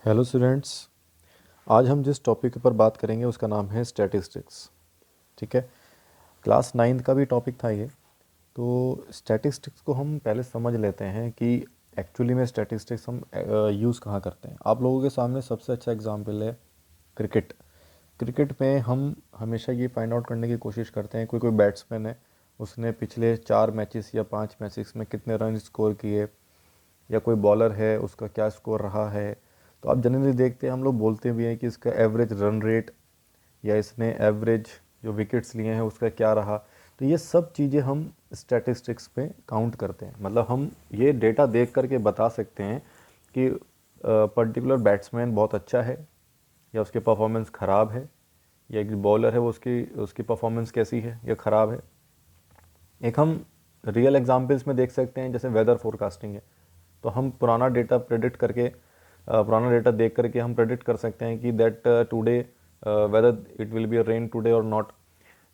Hello students. आज हम जिस टॉपिक पर बात करेंगे उसका नाम है स्टैटिस्टिक्स। ठीक है, क्लास 9 का भी टॉपिक था ये। तो स्टैटिस्टिक्स को हम पहले समझ लेते हैं कि एक्चुअली में स्टैटिस्टिक्स हम यूज़ कहाँ करते हैं। आप लोगों के सामने सबसे अच्छा एग्जांपल है क्रिकेट। क्रिकेट में हम हमेशा ये फाइंड आउट करने की कोशिश करते हैं, कोई कोई बैट्समैन है, उसने पिछले 4 मैचेस या 5 मैचेस में कितने रन स्कोर किए, या कोई बॉलर है उसका क्या स्कोर रहा है। तो आप जनरली देखते हैं, हम लोग बोलते भी हैं कि इसका एवरेज रन रेट या इसने एवरेज जो विकेट्स लिए हैं उसका क्या रहा। तो ये सब चीज़ें हम स्टैटिस्टिक्स पे काउंट करते हैं। मतलब हम ये डेटा देख करके बता सकते हैं कि पर्टिकुलर बैट्समैन बहुत अच्छा है या उसकी परफॉर्मेंस ख़राब है, या एक बॉलर है वो उसकी उसकी परफॉर्मेंस कैसी है या ख़राब है। एक हम रियल एग्जांपल्स में देख सकते हैं, जैसे वेदर फोरकास्टिंग है। तो हम पुराना डेटा प्रेडिक्ट करके पुराना डेटा देख करके हम प्रेडिक्ट कर सकते हैं कि that today whether it will be rain today और नॉट,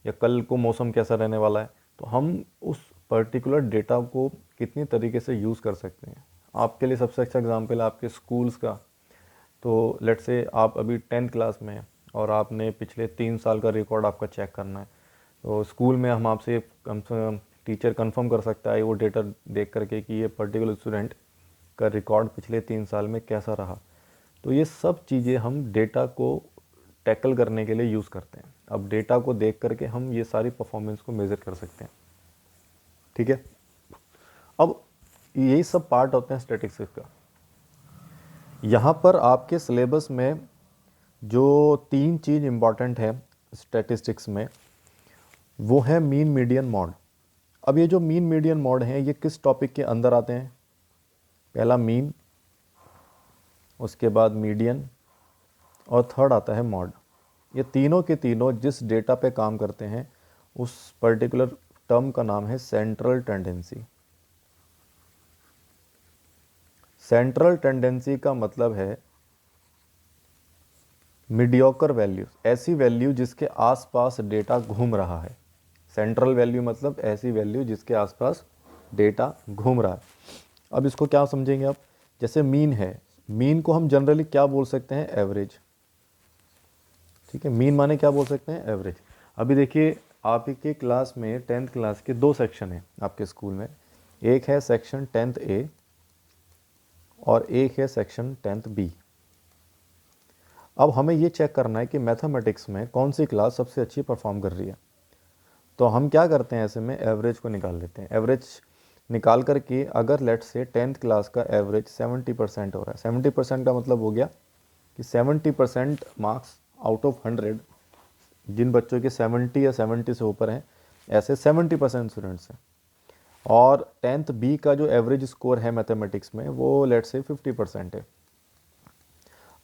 या कल को मौसम कैसा रहने वाला है। तो हम उस पर्टिकुलर डेटा को कितनी तरीके से यूज़ कर सकते हैं। आपके लिए सबसे अच्छा एग्जांपल है आपके स्कूल्स का। तो लेट्स से आप अभी 10th क्लास में हैं और आपने पिछले 3 साल का रिकॉर्ड आपका चेक करना है। तो स्कूल में हम आपसे कम से कम टीचर कंफर्म कर सकता है वो डेटा देख करके कि ये पर्टिकुलर स्टूडेंट का रिकॉर्ड पिछले 3 साल में कैसा रहा। तो ये सब चीज़ें हम डेटा को टैकल करने के लिए यूज़ करते हैं। अब डेटा को देख करके हम ये सारी परफॉर्मेंस को मेज़र कर सकते हैं। ठीक है, अब यही सब पार्ट होते हैं स्टैटिस्टिक्स का। यहाँ पर आपके सिलेबस में जो 3 चीज़ इम्पॉर्टेंट है स्टैटिस्टिक्स में, वो है मीन मीडियन मॉड। अब ये जो मीन मीडियन मॉड हैं ये किस टॉपिक के अंदर आते हैं? पहला मीन, उसके बाद मीडियन, और थर्ड आता है मॉड। ये तीनों के तीनों जिस डेटा पे काम करते हैं उस पर्टिकुलर टर्म का नाम है सेंट्रल टेंडेंसी। सेंट्रल टेंडेंसी का मतलब है मीडियोकर वैल्यू, ऐसी वैल्यू जिसके आसपास डेटा घूम रहा है। सेंट्रल वैल्यू मतलब ऐसी वैल्यू जिसके आसपास डेटा घूम रहा है। अब इसको क्या समझेंगे आप? जैसे मीन है, मीन को हम जनरली क्या बोल सकते हैं? एवरेज। ठीक है, मीन माने क्या बोल सकते हैं? एवरेज। अभी देखिए, आपके क्लास में 10th क्लास के 2 सेक्शन हैं आपके स्कूल में। एक है सेक्शन 10th ए और एक है सेक्शन 10th बी। अब हमें ये चेक करना है कि मैथमेटिक्स में कौन सी क्लास सबसे अच्छी परफॉर्म कर रही है। तो हम क्या करते हैं, ऐसे में एवरेज को निकाल लेते हैं। एवरेज निकाल करके अगर लेट से 10th क्लास का एवरेज 70% हो रहा है, 70% का मतलब हो गया कि 70% मार्क्स आउट ऑफ 100, जिन बच्चों के 70 या 70 से ऊपर हैं, ऐसे 70% स्टूडेंट्स हैं। और 10th बी का जो एवरेज स्कोर है मैथमेटिक्स में वो लेट से 50% है।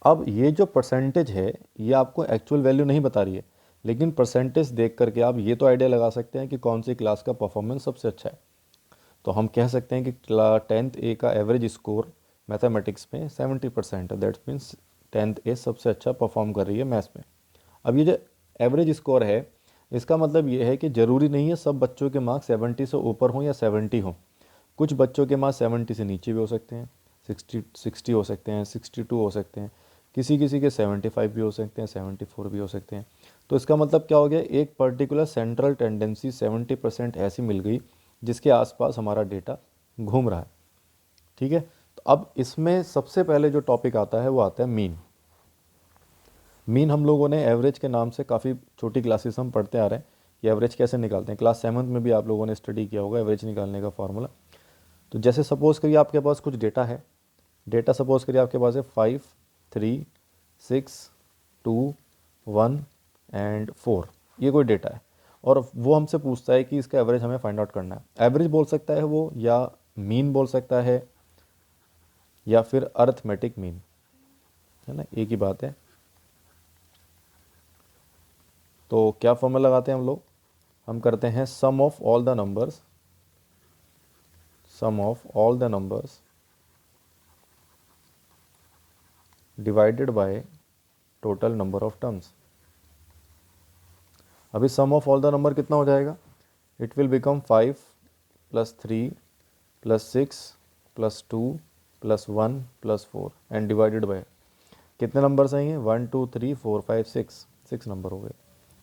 अब ये जो परसेंटेज है ये आपको एक्चुअल वैल्यू नहीं बता रही है, लेकिन परसेंटेज देख करके आप ये तो आइडिया लगा सकते हैं कि कौन सी क्लास का परफॉर्मेंस सबसे अच्छा है। तो हम कह सकते हैं कि 10th ए का एवरेज स्कोर मैथमेटिक्स में 70% है। दैट्स मीन्स 10th ए सबसे अच्छा परफॉर्म कर रही है मैथ्स में। अब ये जो एवरेज स्कोर है, इसका मतलब ये है कि ज़रूरी नहीं है सब बच्चों के मार्क्स 70 से ऊपर हों या 70 हों। कुछ बच्चों के मार्क्स 70 से नीचे भी हो सकते हैं, 60 हो सकते हैं, 62 हो सकते हैं, किसी किसी के 75 भी हो सकते हैं, 74 भी हो सकते हैं। तो इसका मतलब क्या हो गया? एक पर्टिकुलर सेंट्रल टेंडेंसी 70% ऐसी मिल गई जिसके आसपास हमारा डेटा घूम रहा है। ठीक है, तो अब इसमें सबसे पहले जो टॉपिक आता है वो आता है मीन। मीन हम लोगों ने एवरेज के नाम से काफ़ी छोटी क्लासेस हम पढ़ते आ रहे हैं कि एवरेज कैसे निकालते हैं। क्लास 7th में भी आप लोगों ने स्टडी किया होगा एवरेज निकालने का फार्मूला। तो जैसे सपोज़ करिए आपके पास कुछ डेटा है, डेटा सपोज़ करिए आपके पास है 5, 3, 6, 2, 1 एंड 4। ये कोई डेटा है और वो हमसे पूछता है कि इसका एवरेज हमें फाइंड आउट करना है। एवरेज बोल सकता है वो, या मीन बोल सकता है, या फिर अर्थमेटिक मीन, है ना, एक ही बात है। तो क्या फॉर्मूला लगाते हैं हम लोग? हम करते हैं sum of all the numbers, sum of all the numbers divided by total number of terms. अभी sum of all the number कितना हो जाएगा? It will become 5 + 3 + 6 + 2 + 1 + 4 and divided by. कितने नंबर सही हैं? 1 2 3 4 5 6, 6 नंबर हो गए।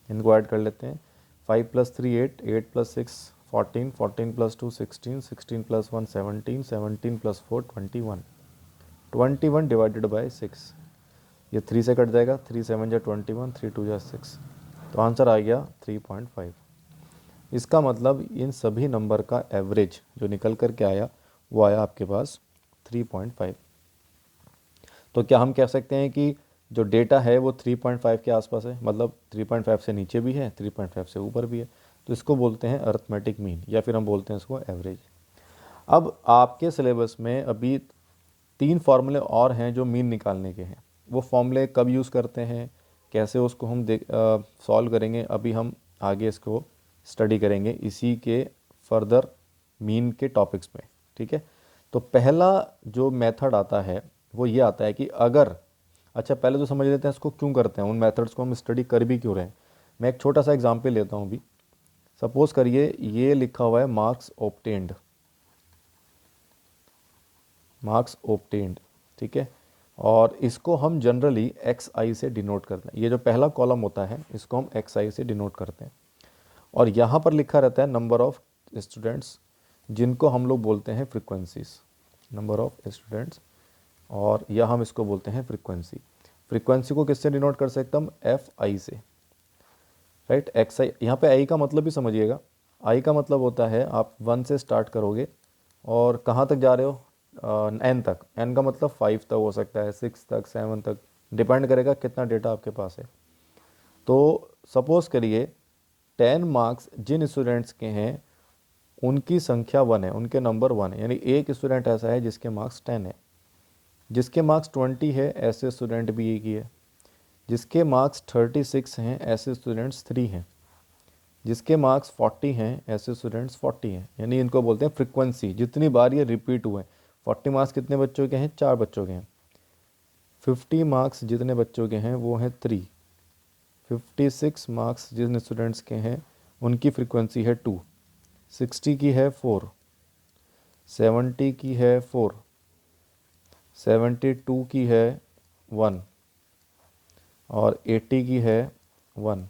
इनको ऐड कर लेते हैं। 5 + 3 8, 8 + 6 14, 14 + 2 16, 16 + 1 17, 17 + 4 21, 21 डिवाइडेड बाय 6। ये 3 से कट जाएगा, 3 7 जा 21, 3 2 जा 6, तो आंसर आ गया 3.5। इसका मतलब इन सभी नंबर का एवरेज जो निकल कर के आया वो आया आपके पास 3.5। तो क्या हम कह सकते हैं कि जो डेटा है वो 3.5 के आसपास है, मतलब 3.5 से नीचे भी है, 3.5 से ऊपर भी है, तो इसको बोलते हैं अरिथमेटिक मीन, या फिर हम बोलते हैं इसको एवरेज। अब आपके सिलेबस में अभी 3 फार्मूले और हैं जो मीन निकालने के हैं। वो फॉर्मूले कब यूज़ करते हैं, कैसे उसको हम सॉल्व करेंगे, अभी हम आगे इसको स्टडी करेंगे इसी के फर्दर मीन के टॉपिक्स में। ठीक है, तो पहला जो मेथड आता है वो ये आता है कि अगर, अच्छा पहले तो समझ लेते हैं इसको क्यों करते हैं, उन मेथड्स को हम स्टडी कर भी क्यों रहे हैं। मैं एक छोटा सा एग्जाम्पल लेता हूँ। अभी सपोज करिए ये लिखा हुआ है मार्क्स ऑब्टेन्ड, मार्क्स ऑब्टेन्ड, ठीक है, और इसको हम जनरली एक्स आई से डिनोट करते हैं। ये जो पहला कॉलम होता है इसको हम एक्स आई से डिनोट करते हैं, और यहाँ पर लिखा रहता है नंबर ऑफ स्टूडेंट्स जिनको हम लोग बोलते हैं फ्रीक्वेंसीज, नंबर ऑफ स्टूडेंट्स, और यह हम इसको बोलते हैं फ्रीक्वेंसी। फ्रीक्वेंसी को किससे डिनोट कर सकते हम? एफ आई से, राइट। एक्स आई, यहाँ पे आई का मतलब भी समझिएगा। आई का मतलब होता है आप 1 से स्टार्ट करोगे और कहाँ तक जा रहे हो? एन तक। एन का मतलब 5 तक हो सकता है, 6 तक, 7 तक, डिपेंड करेगा कितना डेटा आपके पास है। तो सपोज करिए 10 मार्क्स जिन स्टूडेंट्स के हैं उनकी संख्या 1 है, उनके नंबर 1 है, यानी एक स्टूडेंट ऐसा है जिसके मार्क्स 10 है। जिसके मार्क्स 20 है ऐसे स्टूडेंट भी एक ही है। जिसके मार्क्स 36 हैं ऐसे स्टूडेंट्स 3 हैं। जिसके मार्क्स 40 हैं ऐसे स्टूडेंट्स 40 हैं। यानी इनको बोलते हैं फ्रीक्वेंसी, जितनी बार ये रिपीट हुए। 40 मार्क्स कितने बच्चों के हैं? 4 बच्चों के हैं। 50 मार्क्स जितने बच्चों के हैं वो हैं 3। 56 मार्क्स जितने स्टूडेंट्स के हैं उनकी फ्रीक्वेंसी है 2। 60 की है 4। 70 की है 4। 72 की है 1, और 80 की है 1।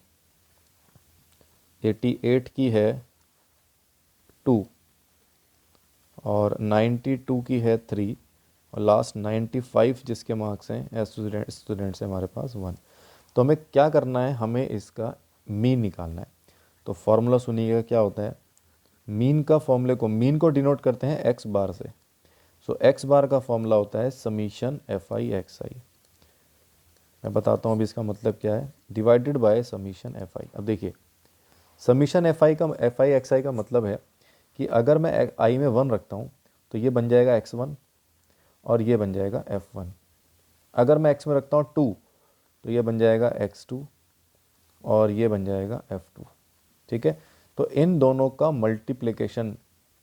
88 की है 2, और 92 की है 3, और लास्ट 95 जिसके मार्क्स हैं स्टूडेंट्स हैं हमारे पास 1। तो हमें क्या करना है? हमें इसका मीन निकालना है। तो फॉर्मूला सुनिएगा क्या होता है। मीन का फॉर्मूले को, मीन को डिनोट करते हैं एक्स बार से। सो एक्स बार का फॉर्मूला होता है समीशन एफ आई एक्स आई। मैं बताता हूँ अभी इसका मतलब क्या है, डिवाइडेड बाय समीशन एफ आई। अब देखिए समीशन एफ आई एक्स आई का मतलब है कि अगर मैं आई में 1 रखता हूँ तो ये बन जाएगा x1 और ये बन जाएगा f1। अगर मैं x में रखता हूँ 2 तो ये बन जाएगा x2 और ये बन जाएगा f2। ठीक है, तो इन दोनों का मल्टीप्लिकेशन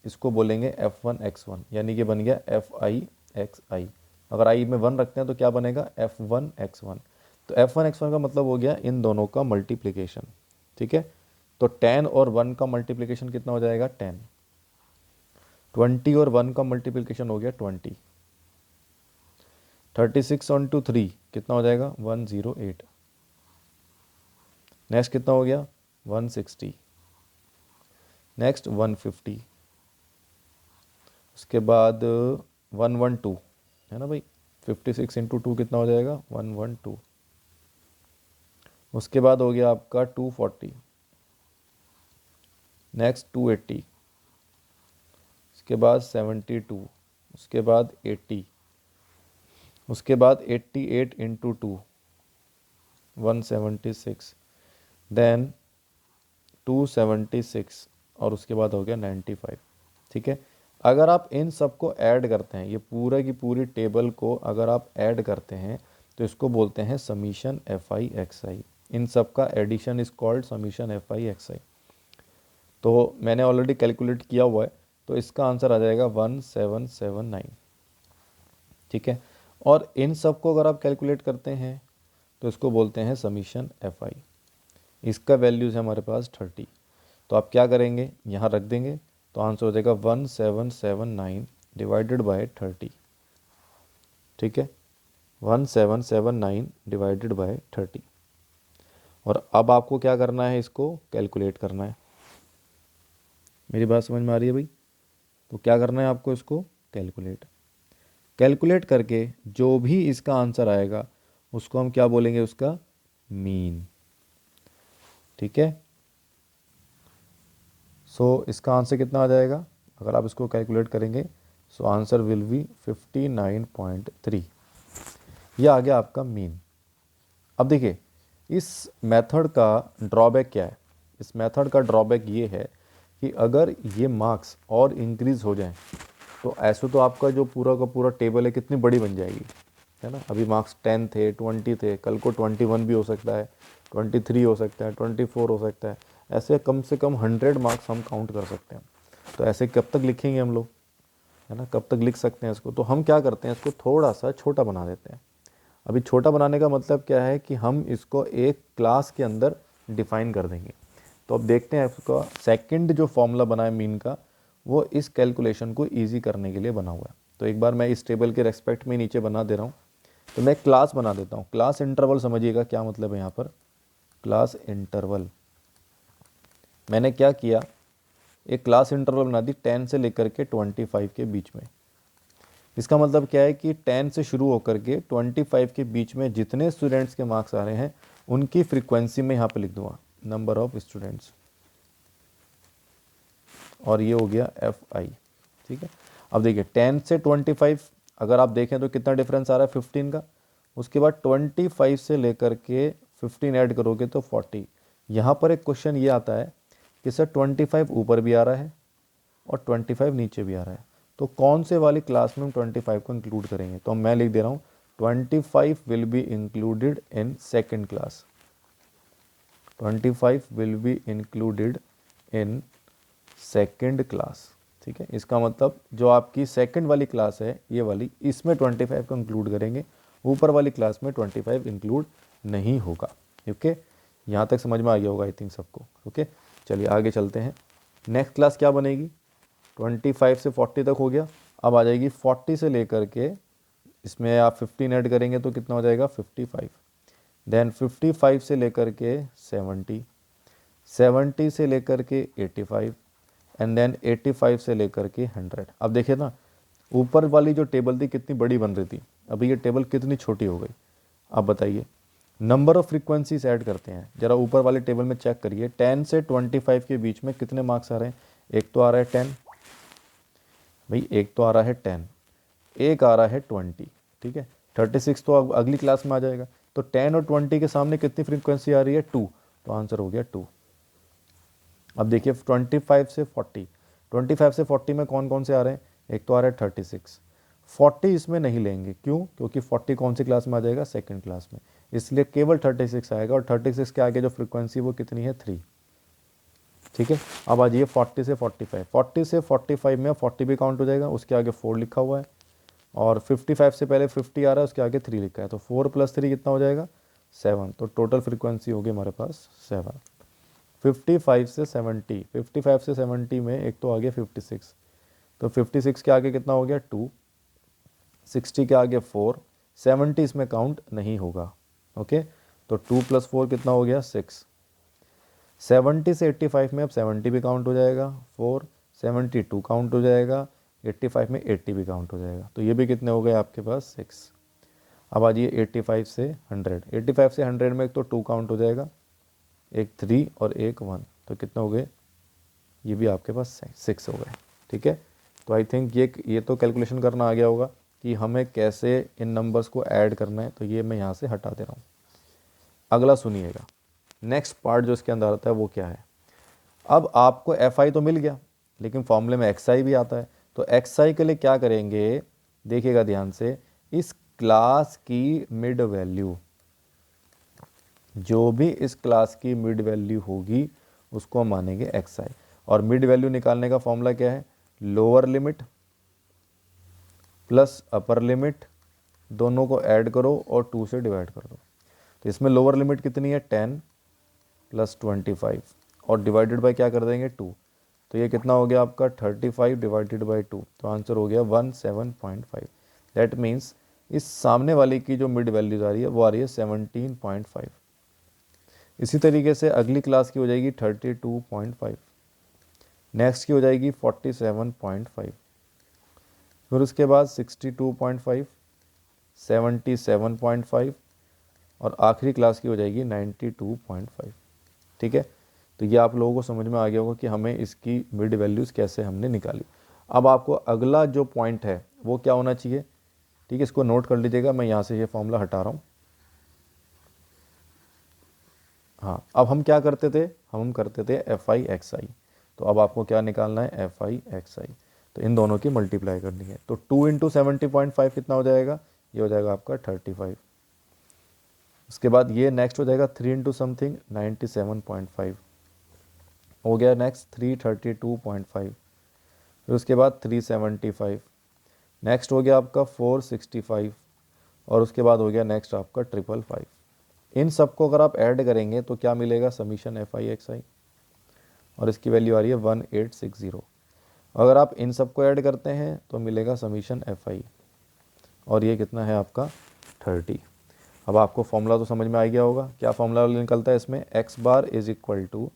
इसको बोलेंगे f1 x1, यानी कि बन गया fi xi। अगर i में 1 रखते हैं तो क्या बनेगा? f1 x1। तो f1 x1 का मतलब हो गया इन दोनों का मल्टीप्लिकेशन। ठीक है, तो 10 और 1 का मल्टीप्लिकेशन कितना हो जाएगा? 10। 20 और 1 का मल्टीप्लिकेशन हो गया 20। 36 ऑन टू 3 कितना हो जाएगा? 108। नेक्स्ट कितना हो गया? 160। नेक्स्ट 150। उसके बाद 112 है ना भाई। 56 इंटू 2 कितना हो जाएगा? 112। उसके बाद हो गया आपका 240। नेक्स्ट 280। उसके बाद 72। उसके बाद 80। उसके बाद 88 इंटू 2 176। देन 276, और उसके बाद हो गया 95। ठीक है, अगर आप इन सब को ऐड करते हैं, ये पूरा की पूरी टेबल को अगर आप ऐड करते हैं तो इसको बोलते हैं summation F I X I. इन सब का addition is called summation F I X I. तो मैंने ऑलरेडी कैलकुलेट किया हुआ है, तो इसका आंसर आ जाएगा 1779। ठीक है, और इन सब को अगर आप कैलकुलेट करते हैं तो इसको बोलते हैं समीशन एफ आई। इसका वैल्यूज़ है हमारे पास 30। तो आप क्या करेंगे? यहाँ रख देंगे, तो आंसर हो जाएगा 1779 डिवाइडेड बाय 30। ठीक है, 1779 डिवाइडेड बाय 30। और अब आपको क्या करना है, इसको कैलकुलेट करना है। मेरी बात समझ में आ रही है भाई? तो क्या करना है आपको, इसको कैलकुलेट करके जो भी इसका आंसर आएगा उसको हम क्या बोलेंगे, उसका मीन। ठीक है। सो इसका आंसर कितना आ जाएगा अगर आप इसको कैलकुलेट करेंगे? So answer will be 59.3। ये आ गया आपका मीन। अब देखिए इस मेथड का ड्रॉबैक क्या है। इस मेथड का ड्रॉबैक ये है कि अगर ये मार्क्स और इंक्रीज़ हो जाएं तो ऐसे तो आपका जो पूरा का पूरा टेबल है कितनी बड़ी बन जाएगी, है ना। अभी मार्क्स 10 थे, 20 थे, कल को 21 भी हो सकता है, 23 हो सकता है, 24 हो सकता है। ऐसे कम से कम 100 मार्क्स हम काउंट कर सकते हैं। तो ऐसे कब तक लिखेंगे हम लोग, है ना, कब तक लिख सकते हैं इसको। तो हम क्या करते हैं, इसको थोड़ा सा छोटा बना देते हैं। अभी छोटा बनाने का मतलब क्या है कि हम इसको एक क्लास के अंदर डिफाइन कर देंगे। तो अब देखते हैं इसका सेकंड जो फॉर्मूला बना है मीन का, वो इस कैलकुलेशन को इजी करने के लिए बना हुआ है। तो एक बार मैं इस टेबल के रेस्पेक्ट में नीचे बना दे रहा हूँ। तो मैं क्लास बना देता हूँ। क्लास इंटरवल समझिएगा क्या मतलब है यहाँ पर। क्लास इंटरवल मैंने क्या किया, एक क्लास इंटरवल बना दी 10 से लेकर के 25 के बीच में। इसका मतलब क्या है कि 10 से शुरू होकर के 25 के बीच में जितने स्टूडेंट्स के मार्क्स आ रहे हैं उनकी फ्रीक्वेंसी में यहाँ पे लिख दूंगा, नंबर ऑफ स्टूडेंट्स, और ये हो गया FI। ठीक है। अब देखिए 10 से 25 अगर आप देखें तो कितना डिफरेंस आ रहा है 15 का। उसके बाद 25 से लेकर के 15 ऐड करोगे तो 40। यहाँ पर एक क्वेश्चन ये आता है कि सर 25 ऊपर भी आ रहा है और 25 नीचे भी आ रहा है, तो कौन से वाली क्लास में हम 25 को इंक्लूड करेंगे। तो मैं लिख दे रहा हूँ 25 will be included in second class. 25 will be included in second class. ठीक है। इसका मतलब जो आपकी सेकंड वाली क्लास है ये वाली, इसमें 25 को इंक्लूड करेंगे, ऊपर वाली क्लास में 25 इंक्लूड नहीं होगा। ओके, यहाँ तक समझ में आ गया होगा आई थिंक सबको। ओके, चलिए आगे चलते हैं। नेक्स्ट क्लास क्या बनेगी, 25 से 40 तक हो गया। अब आ जाएगी 40 से लेकर के, इसमें आप 15 ऐड करेंगे तो कितना हो जाएगा 55। देन 55 से लेकर के 70, 70 से लेकर के 85, एंड देन 85 से लेकर के 100। अब देखिए ना, ऊपर वाली जो टेबल थी कितनी बड़ी बन रही थी, अभी ये टेबल कितनी छोटी हो गई। अब बताइए, नंबर ऑफ फ्रीक्वेंसीज ऐड करते हैं। जरा ऊपर वाले टेबल में चेक करिए, 10 से 25 के बीच में कितने मार्क्स आ रहे हैं। एक तो आ रहा है 10 भाई, एक तो आ रहा है 10, एक आ रहा है 20। ठीक है, 36 तो अगली क्लास में आ जाएगा। तो 10 और 20 के सामने कितनी फ्रीक्वेंसी आ रही है 2, तो आंसर हो गया 2। अब देखिए 25 से 40, 25 से 40 में कौन कौन से आ रहे हैं, एक तो आ रहा है 36, 40 इसमें नहीं लेंगे, क्यों, क्योंकि 40 कौन सी क्लास में आ जाएगा, सेकंड क्लास में, इसलिए केवल 36 आएगा। और 36 के आगे जो फ्रीक्वेंसी वो कितनी है 3। ठीक है। अब आ जाइए 40 से 45, 40 से 45 में 40 भी काउंट हो जाएगा, उसके आगे 4 लिखा हुआ है, और 55 से पहले 50 आ रहा है, उसके आगे 3 लिखा है, तो 4 + 3 कितना हो जाएगा 7। तो टोटल फ्रीक्वेंसी होगी हमारे पास 7। 55 से 70, 55 से 70 में एक तो आ गया 56, तो 56 के आगे कितना हो गया 2, 60 के आगे 4, 70 इसमें काउंट नहीं होगा। ओके, तो 2 + 4 कितना हो गया 6। 70 से 85 में अब 70 भी काउंट हो जाएगा, 4, 72 काउंट हो जाएगा, 85 में 80 भी काउंट हो जाएगा, तो ये भी कितने हो गए आपके पास 6। अब आ जाइए 85 से 100, 85 से 100 में एक तो 2 काउंट हो जाएगा, एक 3 और एक 1, तो कितना हो गए, ये भी आपके पास 6 हो गए। ठीक है, तो आई थिंक ये तो कैलकुलेशन करना आ गया होगा कि हमें कैसे इन नंबर्स को ऐड करना है। तो ये मैं यहाँ से हटा दे रहा हूँ। अगला सुनिएगा, नेक्स्ट पार्ट जो इसके अंदर आता है वो क्या है। अब आपको FI तो मिल गया, लेकिन फॉर्मूले में XI भी आता है। तो XI के लिए क्या करेंगे, देखिएगा ध्यान से, इस क्लास की मिड वैल्यू, जो भी इस क्लास की मिड वैल्यू होगी उसको हम मानेंगे XI। और मिड वैल्यू निकालने का फॉर्मूला क्या है, lower limit plus upper limit, दोनों को ऐड करो और 2 से डिवाइड कर दो। तो इसमें लोअर लिमिट कितनी है 10 + 25, और डिवाइडेड बाय क्या कर देंगे 2, तो ये कितना हो गया आपका 35 डिवाइडेड बाय 2, तो आंसर हो गया 17.5। दैट मीन्स इस सामने वाले की जो मिड वैल्यूज आ रही है वो आ रही है 17.5। इसी तरीके से अगली क्लास की हो जाएगी 32.5, नेक्स्ट की हो जाएगी 47.5, फिर उसके बाद 62.5, 77.5 और आखिरी क्लास की हो जाएगी 92.5। ठीक है, तो ये आप लोगों को समझ में आ गया होगा कि हमें इसकी मिड वैल्यूज़ कैसे हमने निकाली। अब आपको अगला जो पॉइंट है वो क्या होना चाहिए, ठीक है, इसको नोट कर लीजिएगा। मैं यहाँ से ये फॉर्मूला हटा रहा हूँ। हाँ, अब हम क्या करते थे, हम करते थे एफ आई एक्स आई। तो अब आपको क्या निकालना है, एफ आई एक्स आई। तो इन दोनों की मल्टीप्लाई करनी है। तो 2 इंटू 70.5 कितना हो जाएगा, ये हो जाएगा आपका 35। उसके बाद ये नेक्स्ट हो जाएगा 3 इंटू समथिंग 97.5 हो गया। नेक्स्ट 332.5, फिर उसके बाद 375, नेक्स्ट हो गया आपका 465 और उसके बाद हो गया नेक्स्ट आपका 555। इन सबको अगर आप ऐड करेंगे तो क्या मिलेगा, समीशन एफ आई एक्स आई, और इसकी वैल्यू आ रही है 1860। अगर आप इन सबको ऐड करते हैं तो मिलेगा समीशन एफ आई, और ये कितना है आपका 30। अब आपको फॉर्मूला तो समझ में आ गया होगा। क्या फॉर्मूला निकलता है इसमें, X bar is equal to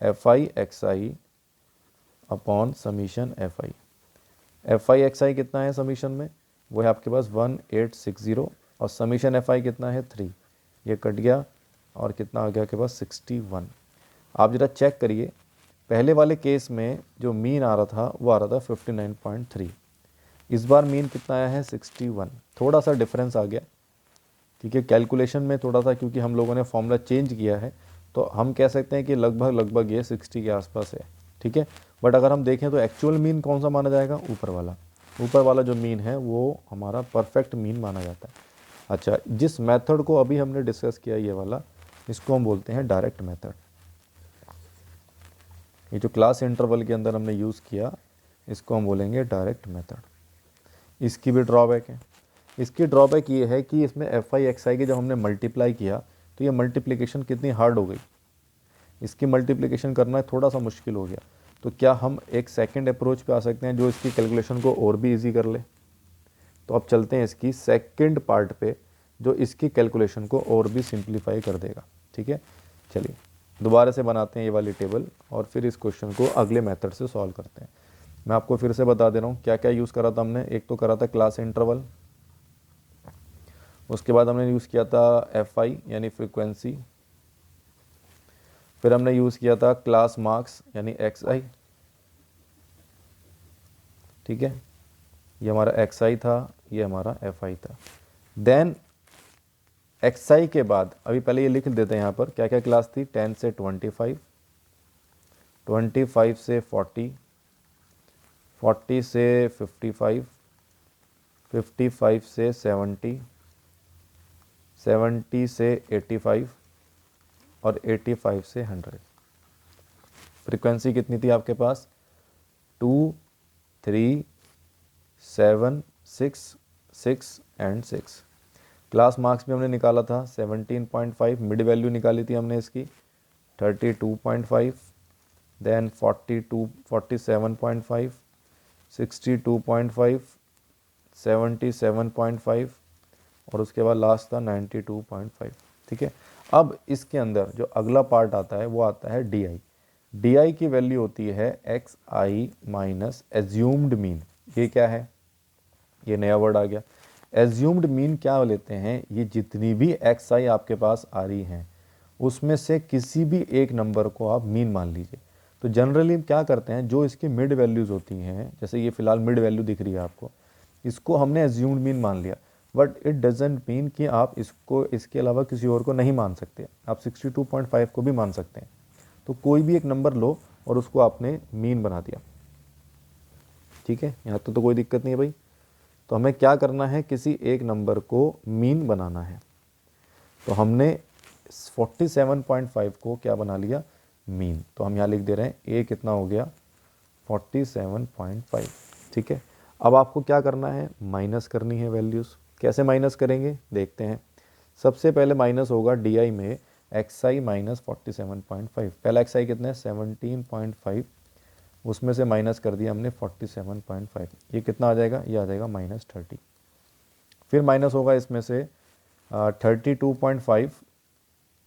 F I X I upon summation F I. F I X I कितना है समीशन में, वो है आपके पास 1860, और समीशन एफ आई कितना है 3, ये कट गया और कितना आ गया आपके पास 61। आप ज़रा चेक करिए, पहले वाले केस में जो मीन आ रहा था वो आ रहा था 59.3, इस बार मीन कितना आया है 61, थोड़ा सा डिफरेंस आ गया। ठीक है, कैलकुलेशन में थोड़ा सा, क्योंकि हम लोगों ने फॉर्मूला चेंज किया है तो हम कह सकते हैं कि लगभग ये 60 के आसपास है। ठीक है, बट अगर हम देखें तो एक्चुअल मीन कौन सा माना जाएगा, ऊपर वाला जो मीन है वो हमारा परफेक्ट मीन माना जाता है। अच्छा, जिस मेथड को अभी हमने डिस्कस किया ये वाला, इसको हम बोलते हैं डायरेक्ट मेथड। ये जो क्लास इंटरवल के अंदर हमने यूज़ किया इसको हम बोलेंगे डायरेक्ट मेथड। इसकी भी ड्रॉबैक है। इसकी ड्रॉबैक ये है कि इसमें एफ आई एक्स आई की जब हमने मल्टीप्लाई किया तो ये मल्टीप्लिकेशन कितनी हार्ड हो गई, इसकी मल्टीप्लिकेशन करना थोड़ा सा मुश्किल हो गया। तो क्या हम एक सेकंड अप्रोच पे आ सकते हैं जो इसकी कैलकुलेशन को और भी इजी कर ले। तो अब चलते हैं इसकी सेकंड पार्ट पे जो इसकी कैलकुलेशन को और भी सिंप्लीफाई कर देगा। ठीक है, चलिए दोबारा से बनाते हैं ये वाली टेबल और फिर इस क्वेश्चन को अगले मेथड से सॉल्व करते हैं। मैं आपको फिर से बता दे रहा हूँ क्या क्या यूज़ करा था हमने। एक तो करा था क्लास इंटरवल, उसके बाद हमने यूज़ किया था एफ आई यानी फ्रीक्वेंसी, फिर हमने यूज़ किया था क्लास मार्क्स यानी एक्स आई। ठीक है, ये हमारा एक्स आई था, ये हमारा एफ आई था। देन एक्स आई के बाद अभी पहले ये लिख देते हैं यहाँ पर क्या क्या क्लास थी, 10 से 25, 25 से 40, 40 से 55, 55 से 70, 70 से 85 और 85 से 100। फ्रीक्वेंसी कितनी थी आपके पास, 2, 3, 7, 6, 6 एंड 6। क्लास मार्क्स भी हमने निकाला था 17.5, मिड वैल्यू निकाली थी हमने इसकी 32.5, देन 42, 47.5, 62.5, 77.5 और उसके बाद लास्ट था 92.5। ठीक है, अब इसके अंदर जो अगला पार्ट आता है वो आता है डी आई। डी आई की वैल्यू होती है एक्स आई माइनस एज्यूम्ड मीन। ये क्या है, ये नया वर्ड आ गया। एज्यूम्ड मीन क्या लेते हैं, ये जितनी भी एक्स आई आपके पास आ रही हैं उसमें से किसी भी एक नंबर को आप मीन मान लीजिए। तो जनरली क्या करते हैं, जो इसकी मिड वैल्यूज़ होती हैं, जैसे ये फिलहाल मिड वैल्यू दिख रही है आपको, इसको हमने एज्यूम्ड मीन मान लिया, बट इट डजेंट मीन कि आप इसको इसके अलावा किसी और को नहीं मान सकते। आप 62.5 को भी मान सकते हैं। तो कोई भी एक नंबर लो और उसको आपने मीन बना दिया। ठीक है, यहाँ तो कोई दिक्कत नहीं है भाई। तो हमें क्या करना है, किसी एक नंबर को मीन बनाना है। तो हमने 47.5 को क्या बना लिया, मीन। तो हम यहाँ लिख दे रहे हैं ए कितना हो गया 47.5। ठीक है, अब आपको क्या करना है, माइनस करनी है वैल्यूज़। कैसे माइनस करेंगे देखते हैं। सबसे पहले माइनस होगा डी आई में एक्स आई माइनस 47.5। पहला एक्स आई कितना है 17.5, उसमें से माइनस कर दिया हमने 47.5, ये कितना आ जाएगा, ये आ जाएगा -30। फिर माइनस होगा इसमें से 32.5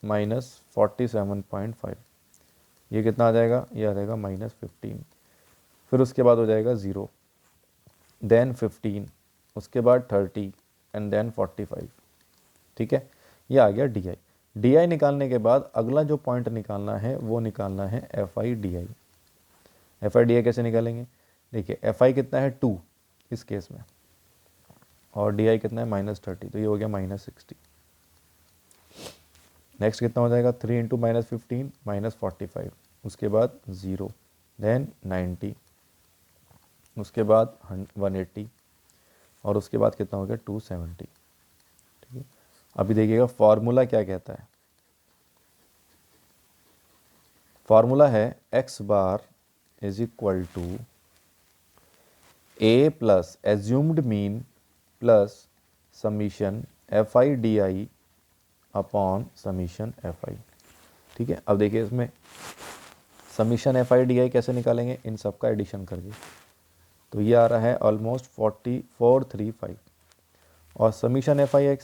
माइनस 47.5, ये कितना आ जाएगा, ये आ जाएगा -15। फिर उसके बाद हो जाएगा 0, देन 15, उसके बाद 30 एंड देन 45। ठीक है, ये आ गया डी आई। डी आई निकालने के बाद अगला जो पॉइंट निकालना है वो निकालना है F I D I. F I D I कैसे निकालेंगे, देखिए एफ आई कितना है 2 इस केस में, और डी आई कितना है -30, तो ये हो गया -60। नेक्स्ट कितना हो जाएगा 3 इंटू -15 -45, उसके बाद 0, देन 90, उसके बाद 180, और उसके बाद कितना हो गया 270। ठीक है, अभी देखिएगा फॉर्मूला क्या कहता है। फॉर्मूला है x bar is equal to a plus assumed mean plus summation F I D I upon summation F I. ठीक है, अब देखिए इसमें summation F I D I कैसे निकालेंगे, इन सब का एडिशन करके, तो ये आ रहा है ऑलमोस्ट 4435, और समीशन एफ आई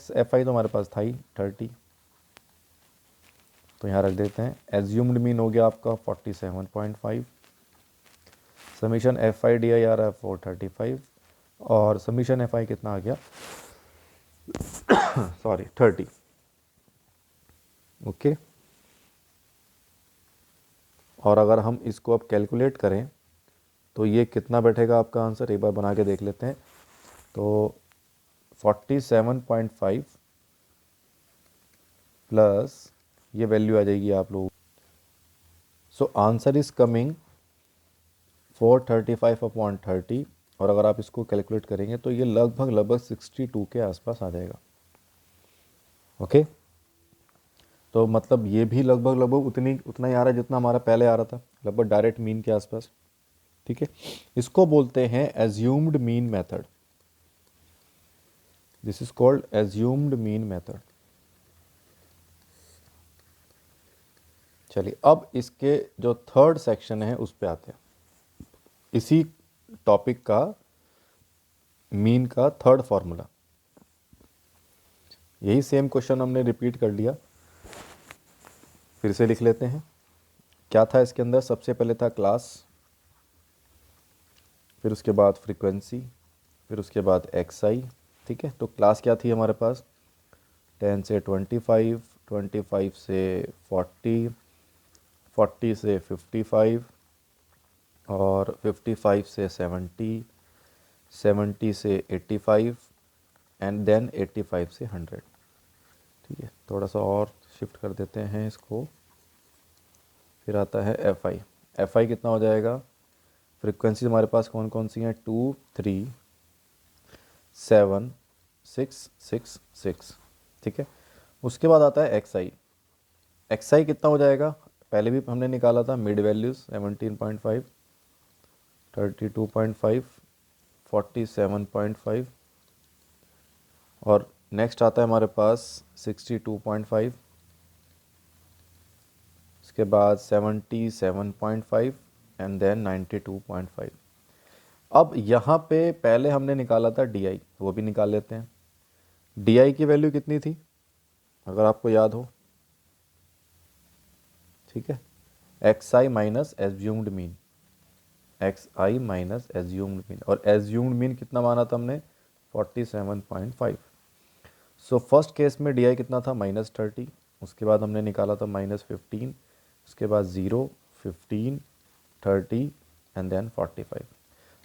तो हमारे पास था ही 30, तो यहाँ रख देते हैं। एज्यूम्ड मीन हो गया आपका 47.5, summation F I D I आ रहा है 435, और समीशन एफ आई कितना आ गया सॉरी 30। ओके, और अगर हम इसको अब कैलकुलेट करें तो ये कितना बैठेगा आपका आंसर, एक बार बना के देख लेते हैं। तो 47.5 प्लस ये वैल्यू आ जाएगी आप लोग, सो आंसर इज कमिंग 435/30, और अगर आप इसको कैलकुलेट करेंगे तो ये लगभग 62 के आसपास आ जाएगा। ओके, तो मतलब ये भी लगभग उतना ही आ रहा है जितना हमारा पहले आ रहा था, लगभग डायरेक्ट मीन के आसपास। ठीक है, इसको बोलते हैं assumed mean method, this is called assumed mean method. चलिए अब इसके जो थर्ड सेक्शन है उस पे आते हैं, इसी टॉपिक का मीन का थर्ड फॉर्मूला। यही सेम क्वेश्चन हमने रिपीट कर लिया, फिर से लिख लेते हैं। क्या था इसके अंदर, सबसे पहले था क्लास, फिर उसके बाद फ्रीक्वेंसी, फिर उसके बाद एक्स आई। ठीक है, तो क्लास क्या थी हमारे पास, 10 से 25, 25 से 40, 40 से 55, और 55 से 70, 70 से 85, एंड देन 85 से 100। ठीक है, थोड़ा सा और शिफ्ट कर देते हैं इसको। फिर आता है एफ आई। एफ आई कितना हो जाएगा, फ्रीक्वेंसी हमारे पास कौन कौन सी हैं, 2, 3, 7, 6, 6, 6। ठीक है, उसके बाद आता है एक्स आई। एक्स आई कितना हो जाएगा, पहले भी हमने निकाला था, मिड वैल्यूज 17.5, 32.5, 47.5, और नेक्स्ट आता है हमारे पास 62.5, उसके बाद 77.5, एंड देन 92.5। अब यहाँ पे पहले हमने निकाला था डी आई, वो भी निकाल लेते हैं। डी आई की वैल्यू कितनी थी अगर आपको याद हो, ठीक है, एक्स आई माइनस एज्यूम्ड मीन, एक्स आई माइनस एज्यूम्ड मीन, और एज्यूम्ड मीन कितना माना था हमने 47.5। सो फर्स्ट केस में डी आई कितना था -30, उसके बाद हमने निकाला था -15, उसके बाद 0, 15, 30 एंड देन 45।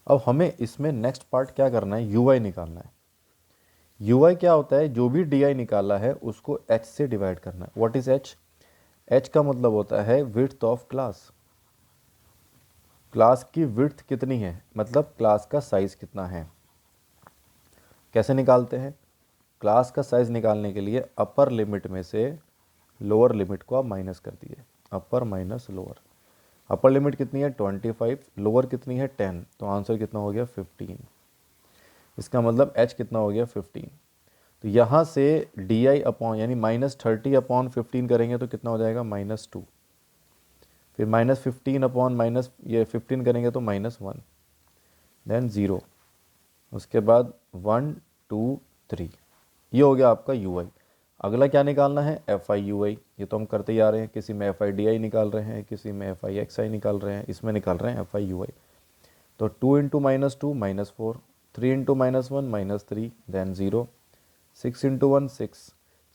अब हमें इसमें नेक्स्ट पार्ट क्या करना है, यू आई निकालना है। यू आई क्या होता है, जो भी डी आई निकाला है उसको एच से डिवाइड करना है। व्हाट इज एच, एच का मतलब होता है विड्थ ऑफ क्लास। क्लास की विड्थ कितनी है, मतलब क्लास का साइज कितना है। कैसे निकालते हैं, क्लास का साइज निकालने के लिए अपर लिमिट में से लोअर लिमिट को आप माइनस कर दिए, अपर माइनस लोअर। अपर लिमिट कितनी है 25, लोअर कितनी है 10, तो आंसर कितना हो गया 15। इसका मतलब h कितना हो गया 15। तो यहाँ से डी आई अपॉन यानी -30/15 करेंगे तो कितना हो जाएगा -2, फिर -15 अपॉन माइनस ये 15 करेंगे तो -1, देन 0, उसके बाद 1, 2, 3। ये हो गया आपका यू आई। अगला क्या निकालना है, एफ आई यू आई। ये तो हम करते ही आ रहे हैं, किसी में एफ आई डी आई निकाल रहे हैं, किसी में एफ आई एक्स आई निकाल रहे हैं, इसमें निकाल रहे हैं एफ आई यू आई। तो 2 इंटू -2 -4, 3 इंटू -1 -3, देन 0, 6 इंटू 1 6,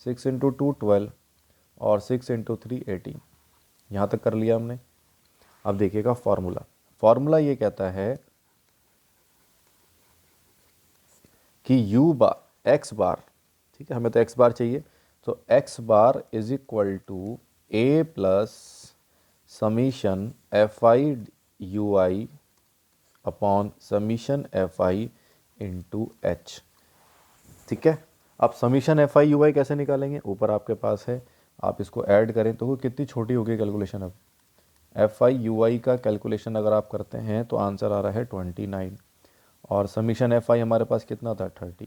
6 इंटू 2 12 और 6 इंटू 3 18। यहाँ तक कर लिया हमने। अब देखिएगा फॉर्मूला, फॉर्मूला ये कहता है कि यू बार एक्स बार, ठीक है, हमें तो एक्स बार चाहिए, तो X bar is equal to A plus summation F I U I upon summation F I into H. ठीक है, अब summation F I U I कैसे निकालेंगे, ऊपर आपके पास है, आप इसको ऐड करें तो वो कितनी छोटी होगी कैलकुलेशन। अब एफ आई यू आई का कैलकुलेशन अगर आप करते हैं तो आंसर आ रहा है 29 और समीशन एफ आई हमारे पास कितना था 30।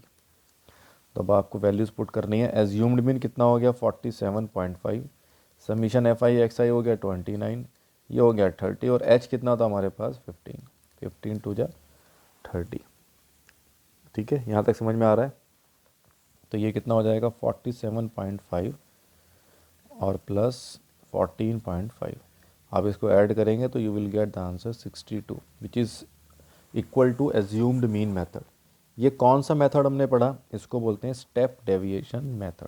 तो अब आपको वैल्यूज़ पुट करनी है। एज्यूम्ड मीन कितना हो गया 47.5, समीशन एफ आई एक्स आई हो गया 29, ये हो गया 30 और एच कितना था हमारे पास 15, 15 टू जा 30। ठीक है, यहाँ तक समझ में आ रहा है। तो ये कितना हो जाएगा 47.5 और प्लस 14.5, आप इसको ऐड करेंगे तो you will get the answer 62 which is equal to assumed mean method. ये कौन सा मेथड हमने पढ़ा, इसको बोलते हैं स्टेप डेविएशन मेथड।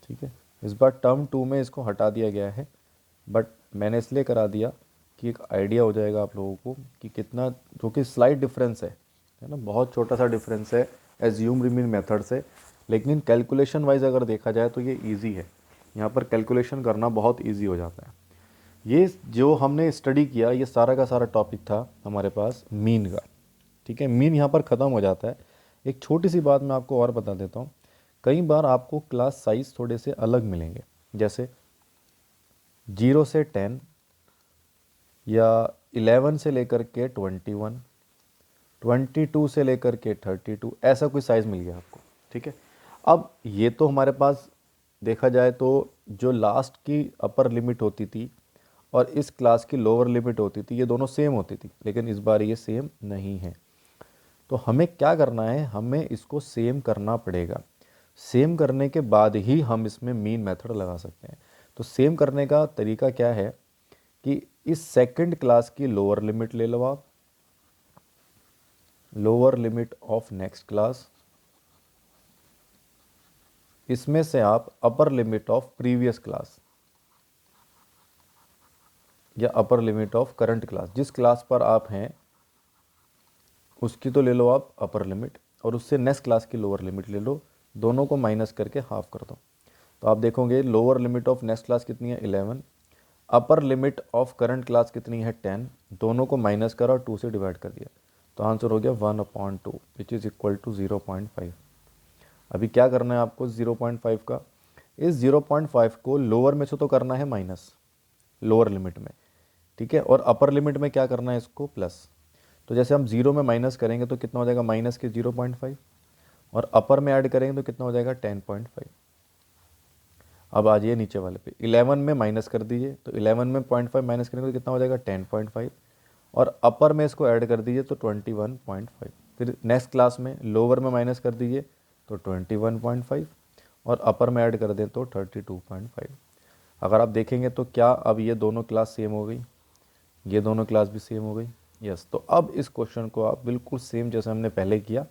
ठीक है, इस बार टर्म 2 में इसको हटा दिया गया है, बट मैंने इसलिए करा दिया कि एक आइडिया हो जाएगा आप लोगों को कि कितना, जो कि स्लाइट डिफरेंस है ना, बहुत छोटा सा डिफरेंस है एज्यूम्ड मीन मेथड से, लेकिन कैलकुलेशन वाइज अगर देखा जाए तो ये ईजी है। यहाँ पर कैलकुलेशन करना बहुत ईजी हो जाता है। ये जो हमने स्टडी किया ये सारा का सारा टॉपिक था हमारे पास मीन का। ठीक है, मीन यहाँ पर ख़त्म हो जाता है। एक छोटी सी बात मैं आपको और बता देता हूँ, कई बार आपको क्लास साइज थोड़े से अलग मिलेंगे, जैसे 0 से 10 या 11 से लेकर के 21, 22 से लेकर के 32, ऐसा कोई साइज़ मिल गया आपको। ठीक है, अब ये तो हमारे पास देखा जाए तो जो लास्ट की अपर लिमिट होती थी और इस क्लास की लोअर लिमिट होती थी, ये दोनों सेम होती थी, लेकिन इस बार ये सेम नहीं है। तो हमें क्या करना है, हमें इसको सेम करना पड़ेगा। सेम करने के बाद ही हम इसमें मीन मेथड लगा सकते हैं। तो सेम करने का तरीका क्या है कि इस सेकंड क्लास की लोअर लिमिट ले लो आप, lower limit of next class, इसमें से आप upper limit of previous class या upper limit of current class, जिस क्लास पर आप हैं उसकी तो ले लो आप अपर लिमिट, और उससे नेक्स्ट क्लास की लोअर लिमिट ले लो, दोनों को माइनस करके हाफ कर दो। तो आप देखोगे lower limit of next class कितनी है 11, अपर लिमिट ऑफ करंट क्लास कितनी है 10, दोनों को माइनस करा और 2 से डिवाइड कर दिया, तो आंसर हो गया 1/2 विच इज़ इक्वल टू 0.5। अभी क्या करना है आपको 0.5 का, इस 0.5 को लोअर में से तो करना है माइनस लोअर लिमिट में, ठीक है, और अपर लिमिट में क्या करना है इसको प्लस। तो जैसे हम 0 में माइनस करेंगे तो कितना हो जाएगा माइनस के 0.5, और अपर में ऐड करेंगे तो कितना हो जाएगा 10.5। अब आ जाइए नीचे वाले पे, 11 में माइनस कर दीजिए, तो 11 में 0.5 माइनस करेंगे तो कितना हो जाएगा 10.5, और अपर में इसको ऐड कर दीजिए तो 21.5। फिर नेक्स्ट क्लास में लोअर में माइनस कर दीजिए तो 21.5, और अपर में ऐड कर दें तो 32.5। अगर आप देखेंगे तो क्या अब ये दोनों क्लास सेम हो गई, ये दोनों क्लास भी सेम हो गई। यस, तो अब इस क्वेश्चन को आप बिल्कुल सेम जैसे हमने पहले किया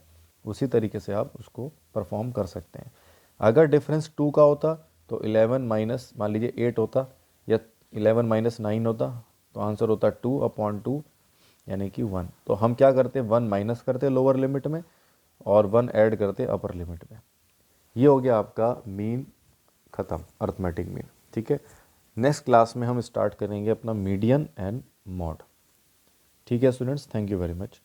उसी तरीके से आप उसको परफॉर्म कर सकते हैं। अगर डिफरेंस 2 का होता तो 11 माइनस मान लीजिए 8 होता, या 11 माइनस 9 होता, तो आंसर होता 2/2 यानी कि 1। तो हम क्या करते 1 माइनस करते लोअर लिमिट में और 1 ऐड करते अपर लिमिट में। ये हो गया आपका मीन ख़त्म, अर्थमेटिक मीन। ठीक है, नेक्स्ट क्लास में हम स्टार्ट करेंगे अपना मीडियन एंड मॉड। ठीक है students, thank you very much.